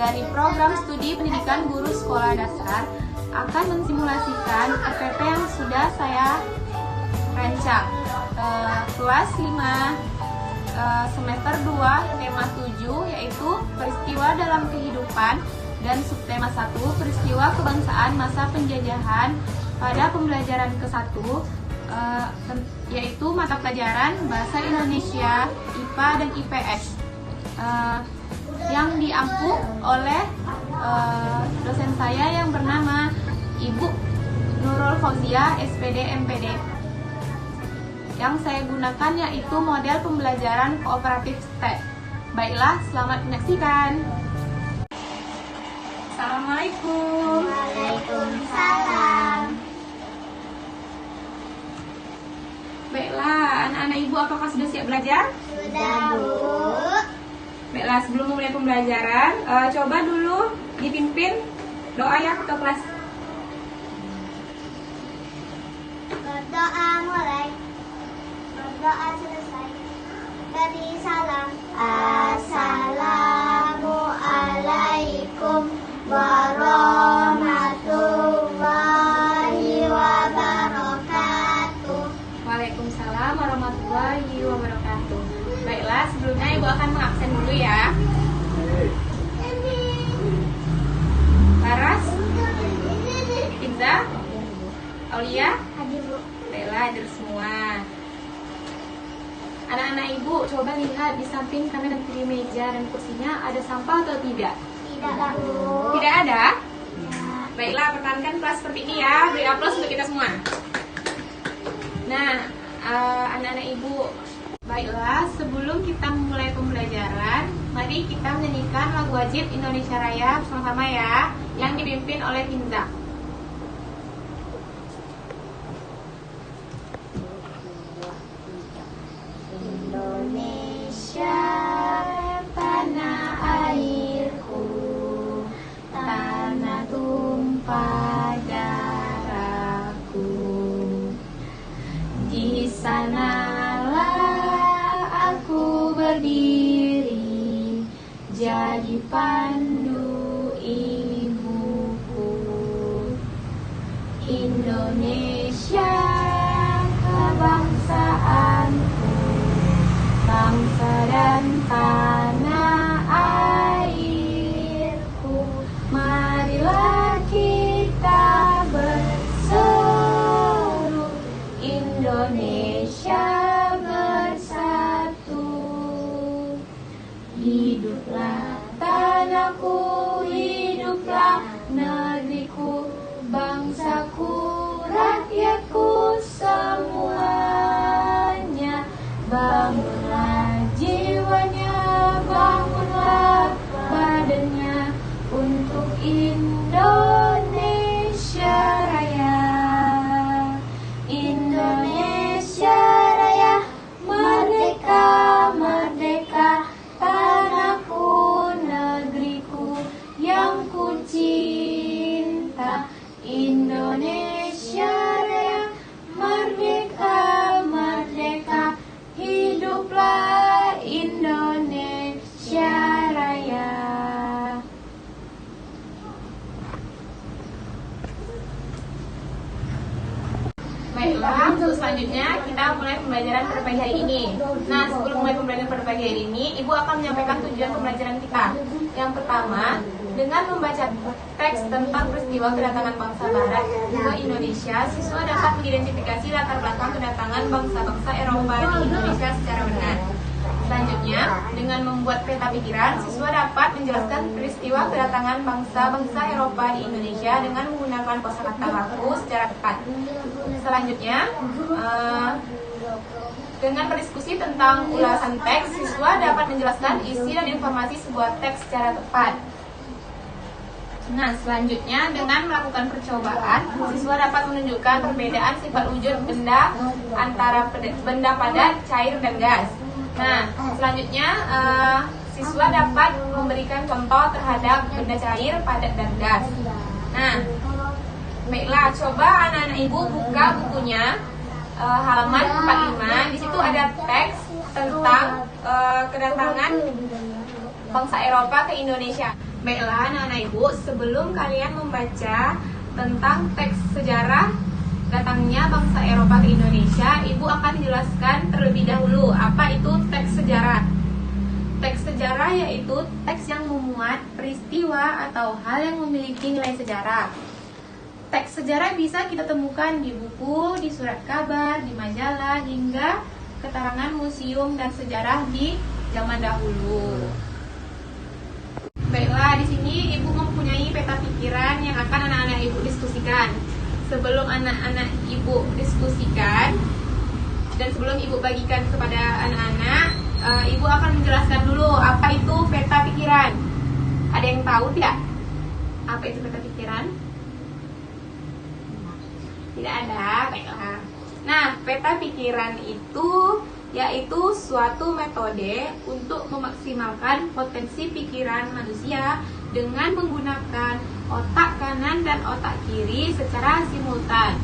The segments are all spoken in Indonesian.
dari program studi pendidikan guru sekolah dasar akan mensimulasikan RPP yang sudah saya rancang. Kelas 5 semester 2 tema 7 yaitu peristiwa dalam kehidupan, dan subtema 1 peristiwa kebangsaan masa penjajahan pada pembelajaran ke-1 yaitu mata pelajaran Bahasa Indonesia, IPA dan IPS yang diampu oleh dosen saya yang bernama Ibu Nurul Fauzia SPD MPD. Yang saya gunakan yaitu model pembelajaran kooperatif STEP. Baiklah, selamat menyaksikan. Assalamualaikum. Waalaikumsalam. Baiklah, anak-anak ibu apakah sudah siap belajar? Sudah, Bu. Baiklah, sebelum memulai pembelajaran, coba dulu dipimpin doa ya ke kelas. Berdoa mulai, berdoa selesai. Beri salam. Assalamualaikum warahmatullahi wabarakatuh. Waalaikumsalam warahmatullahi wabarakatuh. Baiklah, sebelumnya ibu akan mengabsen dulu ya. Laras, Iza, Aulia, baiklah, hadir semua. Anak-anak ibu, coba lihat di samping kanan dan kiri meja dan kursinya ada sampah atau tidak? Tidak, Bu. Tidak ada? Baiklah, pertahankan kelas seperti ini ya. Beri aplaus untuk kita semua. Nah, anak-anak ibu, baiklah, sebelum kita memulai pembelajaran, mari kita menyanyikan lagu wajib Indonesia Raya bersama-sama ya, yang dipimpin oleh Hinza. Indonesia tanah airku, tanah tumpah darahku. Di sanalah aku berdiri, jadi pandu ibuku. Indonesia kebangsaanku, bangsa dan tanah airku. Marilah kita berseru, Indonesia bersatu. Hiduplah tanahku, hiduplah negeriku, bangsaku, rakyatku semuanya. Bangunlah jiwanya, bangunlah badannya untuk Indonesia Raya. Indonesia Raya, merdeka, merdeka, tanahku, negeriku yang ku cinta. Indonesia Raya, merdeka, merdeka, hiduplah Indonesia Raya. Baiklah, untuk selanjutnya kita mulai pembelajaran pada pagi hari ini. Nah, sebelum mulai pembelajaran pada pagi hari ini, Ibu akan menyampaikan tujuan pembelajaran kita. Yang pertama, dengan membaca teks tentang peristiwa kedatangan bangsa Barat ke Indonesia, siswa dapat mengidentifikasi latar belakang kedatangan bangsa-bangsa Eropa di Indonesia secara benar. Selanjutnya, dengan membuat peta pikiran, siswa dapat menjelaskan peristiwa kedatangan bangsa-bangsa Eropa di Indonesia dengan menggunakan kosakata baku secara tepat. Selanjutnya, dengan berdiskusi tentang ulasan teks, siswa dapat menjelaskan isi dan informasi sebuah teks secara tepat. Nah, selanjutnya dengan melakukan percobaan, siswa dapat menunjukkan perbedaan sifat wujud benda antara benda padat, cair, dan gas. Nah, selanjutnya siswa dapat memberikan contoh terhadap benda cair, padat, dan gas. Nah, baiklah, coba anak-anak ibu buka bukunya halaman 45. Di situ ada teks tentang kedatangan bangsa Eropa ke Indonesia. Baiklah anak-anak ibu, sebelum kalian membaca tentang teks sejarah datangnya bangsa Eropa ke Indonesia, ibu akan jelaskan terlebih dahulu apa itu teks sejarah. Teks sejarah yaitu teks yang memuat peristiwa atau hal yang memiliki nilai sejarah. Teks sejarah bisa kita temukan di buku, di surat kabar, di majalah, hingga keterangan museum dan sejarah di zaman dahulu. Baiklah, di sini ibu mempunyai peta pikiran yang akan anak-anak ibu diskusikan. Sebelum anak-anak ibu diskusikan dan sebelum ibu bagikan kepada anak-anak, ibu akan menjelaskan dulu apa itu peta pikiran. Ada yang tahu tidak? Apa itu peta pikiran? Tidak ada, baiklah. Nah, peta pikiran itu yaitu suatu metode untuk memaksimalkan potensi pikiran manusia dengan menggunakan otak kanan dan otak kiri secara simultan.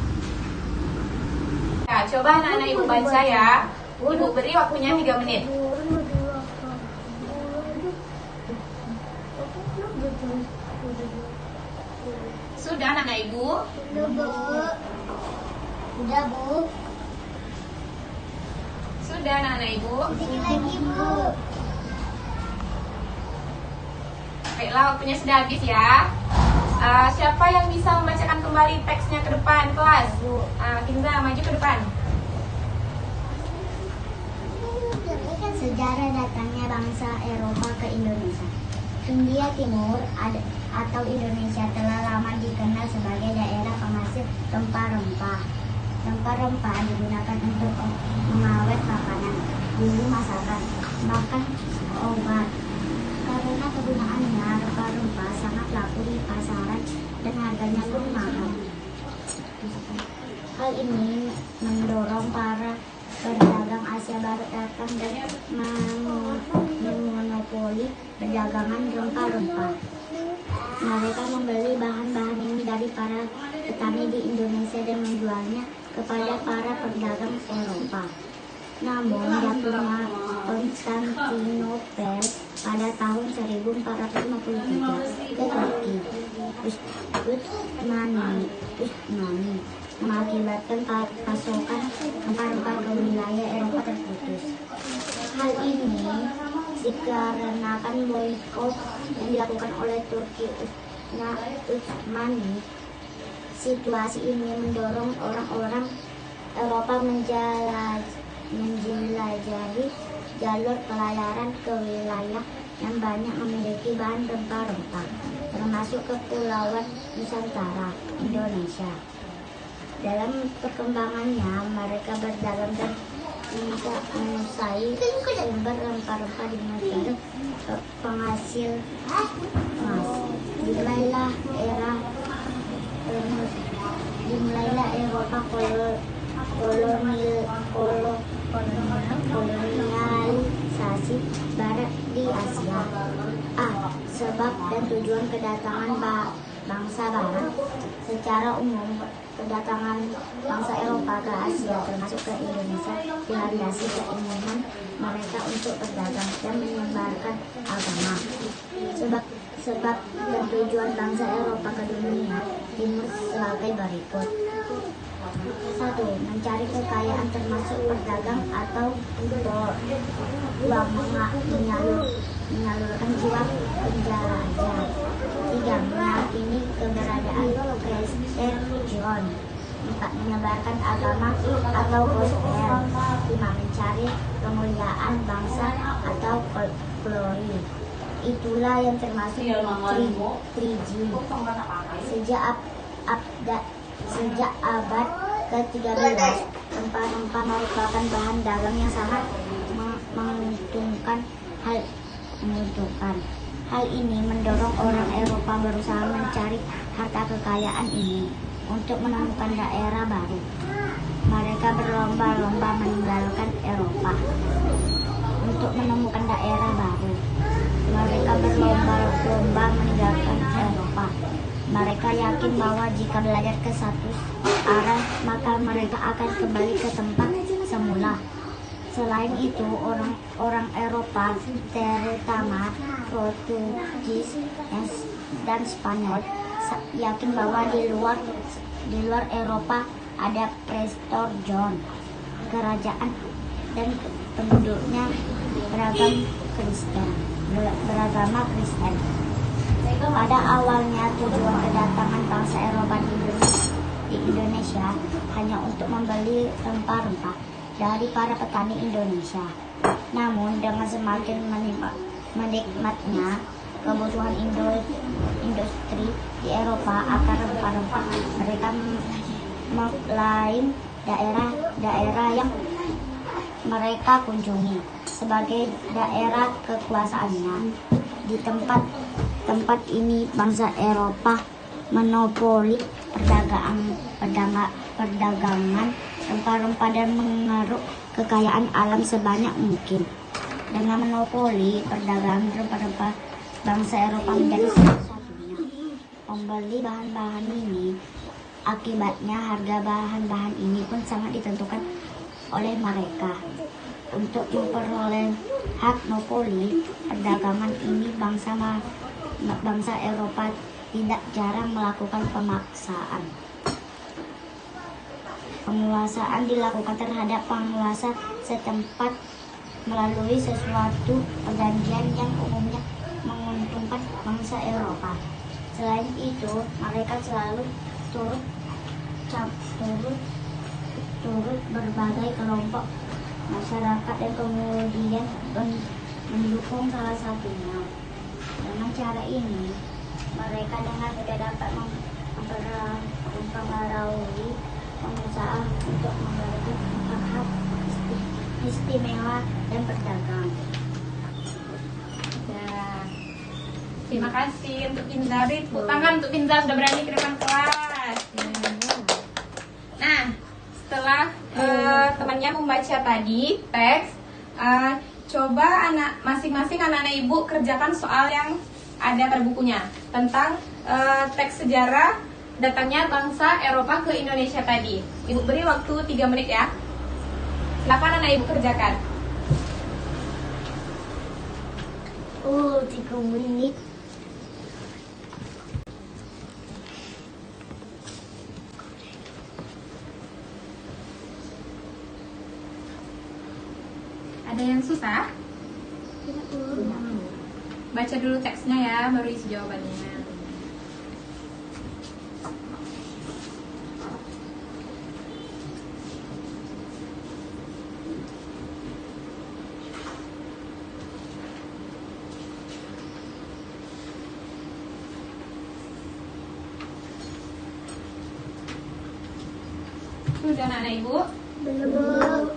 Ya, coba anak-anak ibu baca ya. Ibu beri waktunya 3 menit. Sudah anak-anak ibu? Udah, Bu. Sudah anak-anak ibu? Sedikit lagi, Bu. Baiklah, waktunya sudah habis ya. Siapa yang bisa membacakan kembali teksnya ke depan kelas? Kinza, maju ke depan. Sejarah datangnya bangsa Eropa ke Indonesia. India Timur atau Indonesia telah lama dikenal sebagai daerah penghasil rempah-rempah. Rempah-rempah digunakan untuk mengawet makanan, bumbu masakan, bahkan obat. Karena kegunaannya, rempah-rempah sangat laku di pasaran dan harganya pun mahal. Hal ini mendorong para pedagang Asia Barat datang dan memonopoli perdagangan rempah-rempah. Mereka membeli bahan-bahan ini dari para petani di Indonesia dan menjualnya kepada para pedagang Eropa. Namun, jatuhnya Konstantinopel pada tahun 1453 ke Turki Utsmani mengakibatkan pasokan rempah-rempah ke wilayah Eropa terputus. Hal ini dikarenakan boikot yang dilakukan oleh Turki Utsmani. Situasi ini mendorong orang-orang Eropa menjelajahi jalur pelayaran ke wilayah yang banyak memiliki bahan rempah-rempah, termasuk Kepulauan Nusantara, Indonesia. Dalam perkembangannya, mereka berdagang dan menguasai sumber rempah-rempah di negara penghasil emas. Dimulailah Eropa kolonialisasi Barat di Asia. Sebab dan tujuan kedatangan bangsa Barat. Secara umum, kedatangan bangsa Eropa ke Asia, termasuk ke Indonesia, dilandasi keinginan mereka untuk berdagang dan menyebarkan agama. Sebab dan tujuan bangsa Eropa ke dunia timur sebagai berikut. 1. Mencari kekayaan termasuk berdagang atau menyalurkan jiwa penjelajah. 3. Meyakini keberadaan Kristen. 4. Menyebarkan agama atau gospel. 5. Mencari kemuliaan bangsa atau glory. Itulah yang termasuk 3G. Sejak abad ke-13, rempah-rempah merupakan bahan dagang yang sangat menguntungkan. Hal ini mendorong orang Eropa berusaha mencari harta kekayaan ini untuk menemukan daerah baru. Mereka berlomba-lomba meninggalkan Eropa untuk menemukan daerah baru. Mereka berlomba-lomba meninggalkan Eropa. Mereka yakin bahwa jika belajar ke satu arah, maka mereka akan kembali ke tempat semula. Selain itu, orang Eropa, terutama Portugis dan Spanyol, yakin bahwa di luar Eropa ada Prestor John, kerajaan dan penduduknya beragama Kristen. Pada awalnya tujuan kedatangan bangsa Eropa di Indonesia hanya untuk membeli rempah-rempah dari para petani Indonesia. Namun dengan semakin menikmatnya kebutuhan industri di Eropa akan rempah-rempah, mereka mengklaim daerah-daerah yang mereka kunjungi sebagai daerah kekuasaannya. Di tempat ini bangsa Eropa monopoli perdagangan rempah-rempah dan mengeruk kekayaan alam sebanyak mungkin. Dengan monopoli perdagangan rempah-rempah, bangsa Eropa menjadi satu-satunya pembeli bahan-bahan ini. Akibatnya harga bahan-bahan ini pun sangat ditentukan oleh mereka. Untuk memperoleh hak monopoli perdagangan ini, bangsa Eropa tidak jarang melakukan pemaksaan. Penguasaan dilakukan terhadap penguasa setempat melalui sesuatu perjanjian yang umumnya menguntungkan bangsa Eropa. Selain itu, mereka selalu turut berbagai kelompok masyarakat dan kemudian mendukung salah satunya. Dengan cara ini, mereka dengan mudah dapat mempengaruhi pengusaha untuk membagi hak-hak istimewa dan berdagang. Terima kasih untuk Kinzar. Tepuk tangan untuk Kinzar sudah berani ke depan kelas. Nah, setelah temannya membaca tadi teks, coba masing-masing anak-anak ibu kerjakan soal yang ada pada bukunya tentang teks sejarah datangnya bangsa Eropa ke Indonesia tadi. Ibu beri waktu 3 menit ya. Silakan anak ibu kerjakan. 3 menit. Ada yang susah? Baca dulu teksnya ya, baru isi jawabannya. Sudah anak-anak ibu? Belum.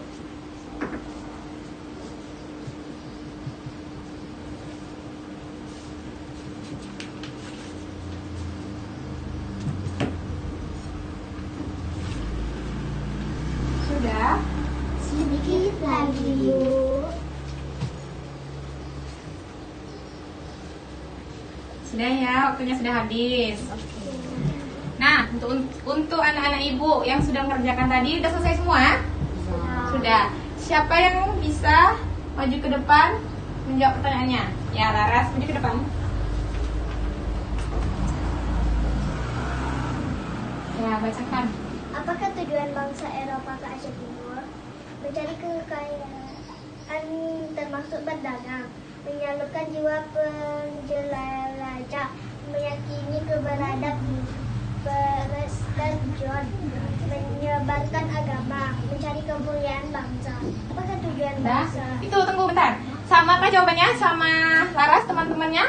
Sudah? Sedikit lagi, Bu. Sudah ya, waktunya sudah habis. Nah, untuk anak-anak ibu yang sudah mengerjakan tadi, sudah selesai semua? Sudah. Siapa yang bisa maju ke depan menjawab pertanyaannya? Ya, Laras, maju ke depan. Ya, bacakan. Apakah tujuan bangsa Eropa ke Asia Timur? Mencari kekayaan termasuk berdagang, menyalurkan jiwa penjelajah, meyakini keberadaan Preston John, menyebarkan agama, mencari kemuliaan bangsa. Apakah tujuan bangsa? Itu tunggu bentar. Sama kah jawabannya? Sama Laras teman-temannya?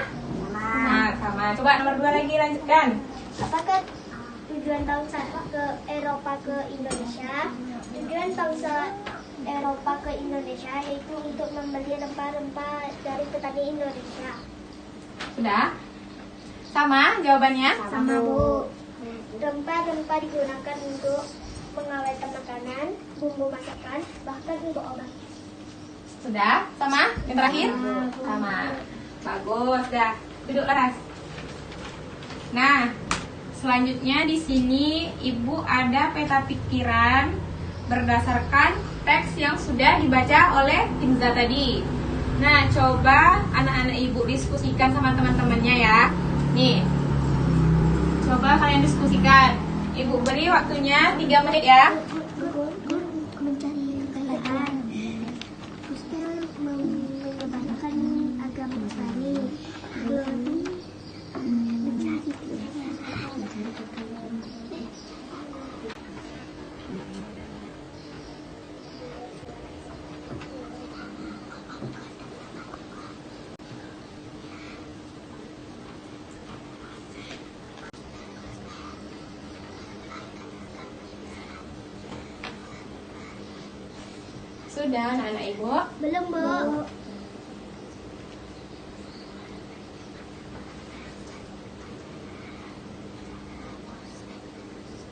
Nah, sama. Coba nomor 2 lagi lanjutkan. Apakah tujuan bangsa ke Eropa ke Indonesia? Tujuan bangsa Eropa ke Indonesia yaitu untuk membeli rempah-rempah dari petani Indonesia. Sudah? Sama jawabannya? Sama, Bu. Rempah-rempah digunakan untuk mengawetkan makanan, bumbu masakan, bahkan untuk obat. Sudah? Sama? Yang terakhir? Sama. Bagus, dah. Duduk Laras. Nah, selanjutnya di sini Ibu ada peta pikiran berdasarkan teks yang sudah dibaca oleh Kinza tadi. Nah, coba anak-anak ibu diskusikan sama teman-temannya ya. Nih, coba kalian diskusikan. Ibu beri waktunya 3 menit ya. Mencari kekayaan. Gospel menyebarkan agama Nasrani. Glory mencari kekayaan. Sudah, anak-anak ibu? Belum, Bu.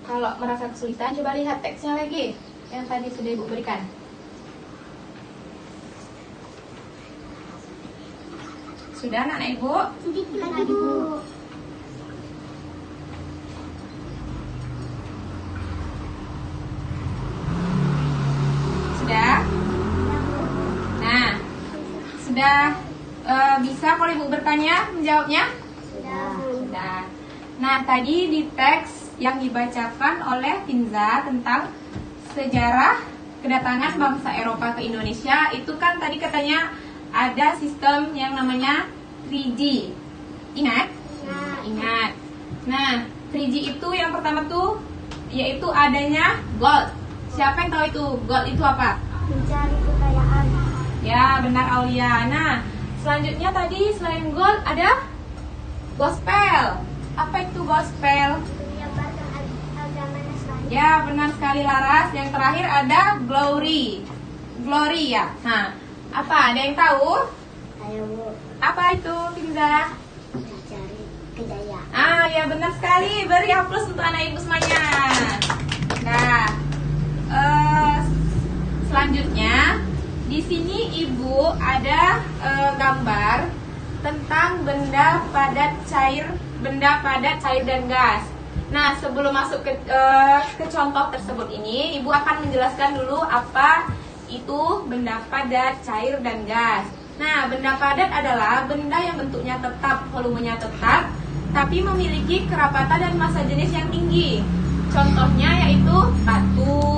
Kalau merasa kesulitan, coba lihat teksnya lagi yang tadi sudah ibu berikan. Sudah, anak-anak ibu? Sedikit lagi, Bu. Sudah? Nah, sudah bisa kalau ibu bertanya menjawabnya? Sudah. Nah, tadi di teks yang dibacakan oleh Kinza tentang sejarah kedatangan bangsa Eropa ke Indonesia, itu kan tadi katanya ada sistem yang namanya 3G. Ingat? Ingat. Nah, 3G itu yang pertama tuh yaitu adanya gold. Siapa yang tahu itu? Gold itu apa? Mencari kekayaan. Ya, benar Aulia. Nah, selanjutnya tadi selain gold ada gospel. Apa itu gospel? Menyebarkan agama Nasrani. Ya, benar sekali Laras. Yang terakhir ada glory. Glory ya. Nah, apa? Ada yang tahu? Ayo, Bu. Apa itu, Kinza? Mencari kekayaan. Ah, ya benar sekali. Beri aplaus untuk anak ibu semuanya. Nah, selanjutnya di sini ibu ada gambar tentang benda padat cair dan gas. Nah, sebelum masuk ke contoh tersebut ini, ibu akan menjelaskan dulu apa itu benda padat, cair, dan gas. Nah, benda padat adalah benda yang bentuknya tetap, volumenya tetap, tapi memiliki kerapatan dan massa jenis yang tinggi. Contohnya yaitu batu,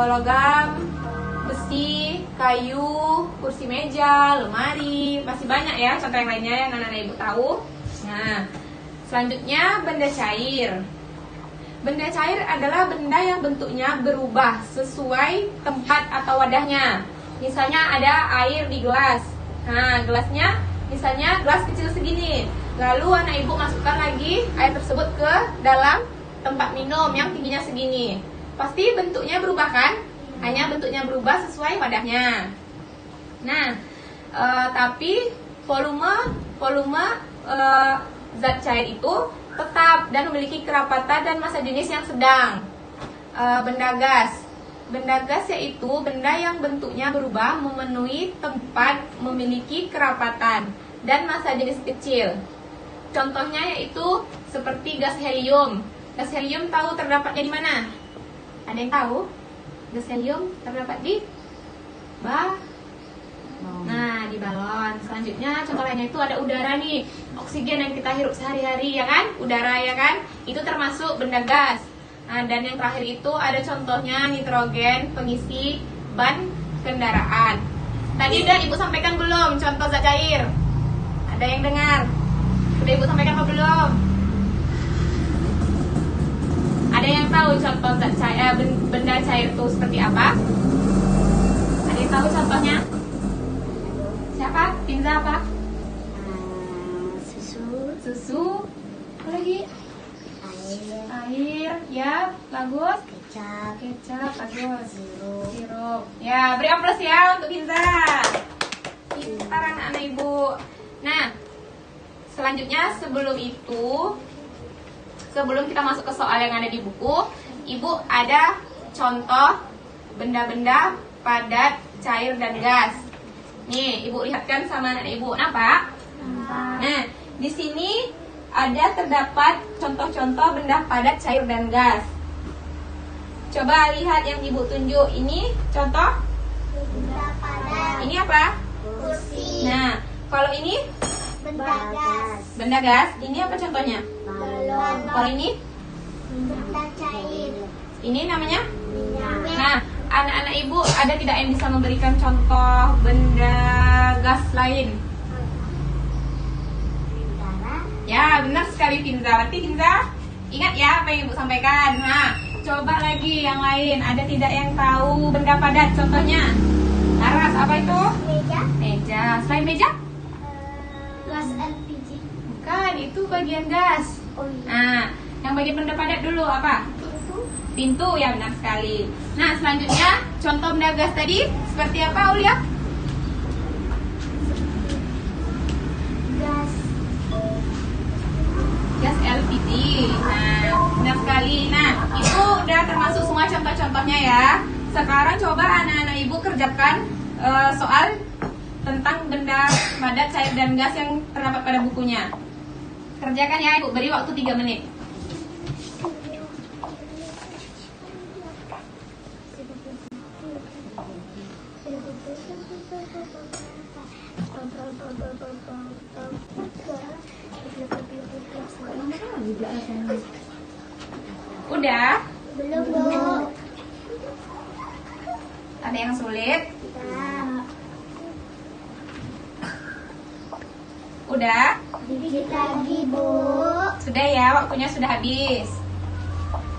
logam, besi, kayu, kursi meja, lemari, masih banyak ya contoh yang lainnya yang anak-anak ibu tahu. Nah, selanjutnya benda cair. Benda cair adalah benda yang bentuknya berubah sesuai tempat atau wadahnya. Misalnya ada air di gelas. Nah, gelasnya misalnya gelas kecil segini. Lalu anak ibu masukkan lagi air tersebut ke dalam tempat minum yang tingginya segini. Pasti bentuknya berubah kan? Hanya bentuknya berubah sesuai wadahnya. Nah, tapi volume zat cair itu tetap dan memiliki kerapatan dan massa jenis yang sedang. Benda gas yaitu benda yang bentuknya berubah memenuhi tempat, memiliki kerapatan dan massa jenis kecil. Contohnya yaitu seperti gas helium. Gas helium tahu terdapatnya di mana? Ada yang tahu? Gas helium terdapat di Nah, di balon. Selanjutnya contoh lainnya itu ada udara nih. Oksigen yang kita hirup sehari-hari ya kan? Udara ya kan? Itu termasuk benda gas. Nah, dan yang terakhir itu ada contohnya nitrogen, pengisi ban kendaraan. Tadi udah ibu sampaikan belum contoh zat cair? Ada yang dengar? Udah ibu sampaikan apa belum? Ada yang tahu contoh zat cair, benda cair itu seperti apa? Ada yang tahu contohnya? Siapa? Kinza apa? Susu. Apa lagi? Air. Ya, bagus. Kecap, bagus. Sirup. Ya, beri aplaus ya untuk Kinza. Pintar anak-anak ibu. Nah, selanjutnya sebelum kita masuk ke soal yang ada di buku, ibu ada contoh benda-benda padat, cair, dan gas. Nih, ibu lihatkan sama anak ibu. Nampak? Nah, di sini ada terdapat contoh-contoh benda padat, cair, dan gas. Coba lihat yang Ibu tunjuk. Ini contoh. Benda padat. Ini apa? Kursi. Nah, kalau ini Benda gas. benda gas. Ini apa contohnya? Balon. Kalau ini? Benda cair. Ini namanya? Minyak. Nah, anak-anak Ibu ada tidak yang bisa memberikan contoh benda gas lain? Darah. Ya, benar sekali Finza. Berarti Finza ingat ya apa yang Ibu sampaikan. Nah, coba lagi yang lain. Ada tidak yang tahu benda padat? Contohnya, Laras, apa itu? Meja. Meja. Selain meja? Gas LPG. Bukan, itu bagian gas. Oh iya. Nah, yang bagian benda padat dulu apa? Pintu. Pintu, ya benar sekali. Nah, selanjutnya contoh benda gas tadi seperti apa, Aulia? Gas. Gas LPG. Nah, benar sekali. Nah, Ibu udah termasuk semua contoh-contohnya ya. Sekarang coba anak-anak Ibu kerjakan soal tentang benda padat, cair, dan gas yang terdapat pada bukunya. Kerjakan ya Ibu, beri waktu 3 menit. Udah? Belum, Bu. Ada yang sulit? Nah, Udah? dikit lagi, Bu. Sudah ya, waktunya sudah habis.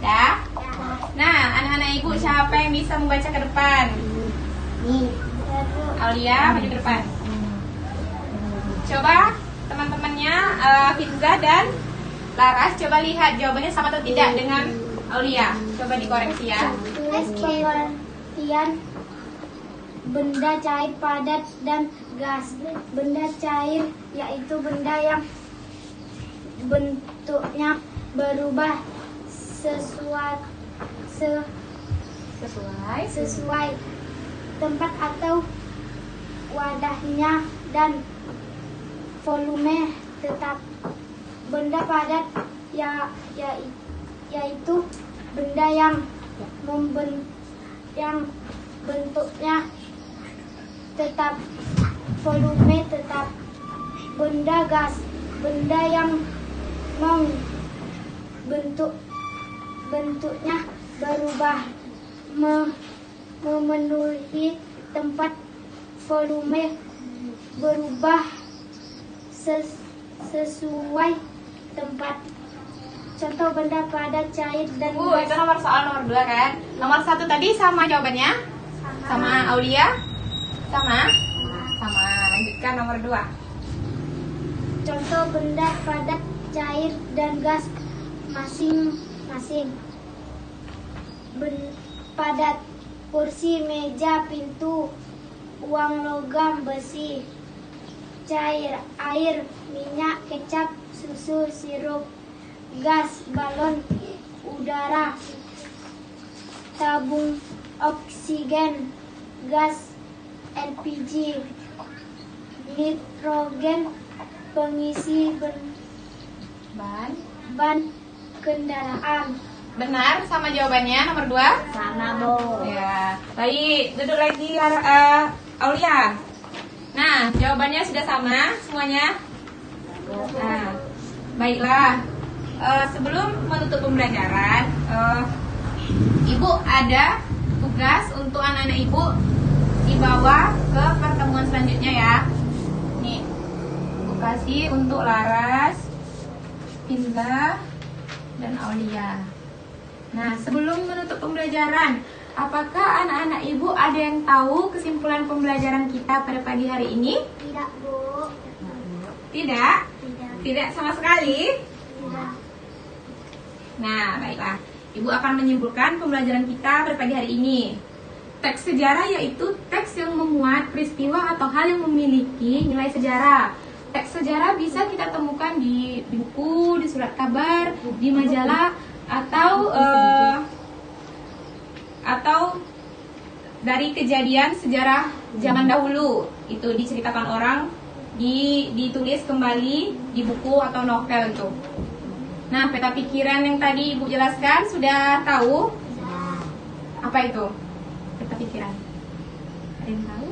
Dah? Nah, anak-anak Ibu siapa yang bisa membaca ke depan? Nih. Aulia, maju ke depan. Coba teman-temannya Finza dan Laras coba lihat jawabannya sama atau tidak dengan Aulia. Coba dikoreksi ya. Tulis pengertian benda cair padat dan gas. Benda cair yaitu benda yang bentuknya berubah sesuai tempat atau wadahnya dan volume tetap. Benda padat yaitu benda yang bentuknya tetap, volume tetap. Benda gas, benda yang bentuknya berubah memenuhi tempat, volume berubah sesuai tempat. Contoh benda padat, cair, dan gas. Itu nomor soal nomor 2 kan? Nomor 1 tadi sama jawabannya? Sama Aulia? Sama? Sama. Lanjutkan nomor 2. Contoh benda padat, cair, dan gas masing-masing. Padat, kursi, meja, pintu, uang logam, besi. Cair, air, minyak, kecap, susu, sirup. Gas, balon udara, tabung oksigen, gas LPG, nitrogen, pengisi ban kendaraan. Benar sama jawabannya nomor 2? Sama, Bu. Ya. Baik, duduk lagi Aulia. Nah, jawabannya sudah sama semuanya? Nah, baiklah. Sebelum menutup pembelajaran, Ibu ada tugas untuk anak-anak Ibu dibawa ke pertemuan selanjutnya ya. Nih, Ibu kasih untuk Laras, Finza, dan Aulia. Nah, sebelum menutup pembelajaran, apakah anak-anak Ibu ada yang tahu kesimpulan pembelajaran kita pada pagi hari ini? Tidak, Bu. Tidak? Tidak. Tidak sama sekali? Tidak. Nah, baiklah. Ibu akan menyimpulkan pembelajaran kita pada pagi hari ini. Teks sejarah yaitu teks yang memuat peristiwa atau hal yang memiliki nilai sejarah. Teks sejarah bisa kita temukan di buku, di surat kabar, di majalah, atau dari kejadian sejarah zaman dahulu. Itu diceritakan orang, ditulis kembali di buku atau novel itu. Nah, peta pikiran yang tadi Ibu jelaskan sudah tahu? Apa itu peta pikiran? Ada yang tahu?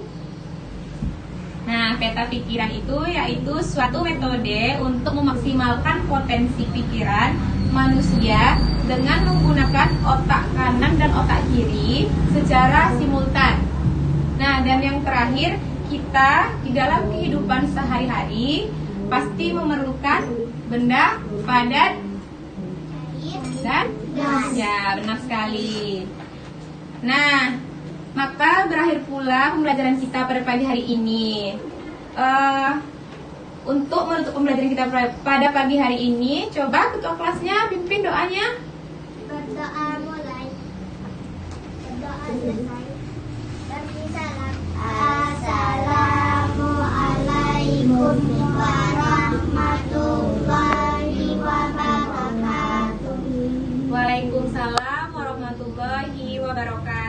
Nah, peta pikiran itu yaitu suatu metode untuk memaksimalkan potensi pikiran manusia dengan menggunakan otak kanan dan otak kiri secara simultan. Nah, dan yang terakhir, kita di dalam kehidupan sehari-hari pasti memerlukan benda padat dan gas. Ya, benar sekali. Nah, maka berakhir pula pembelajaran kita pada pagi hari ini. Untuk menutup pembelajaran kita pada pagi hari ini, coba ketua kelasnya pimpin doanya. Berdoa mulai. Berdoa selesai. Bersalam. Assalamualaikum warahmatullahi wabarakatuh. Waalaikumsalam warahmatullahi wabarakatuh.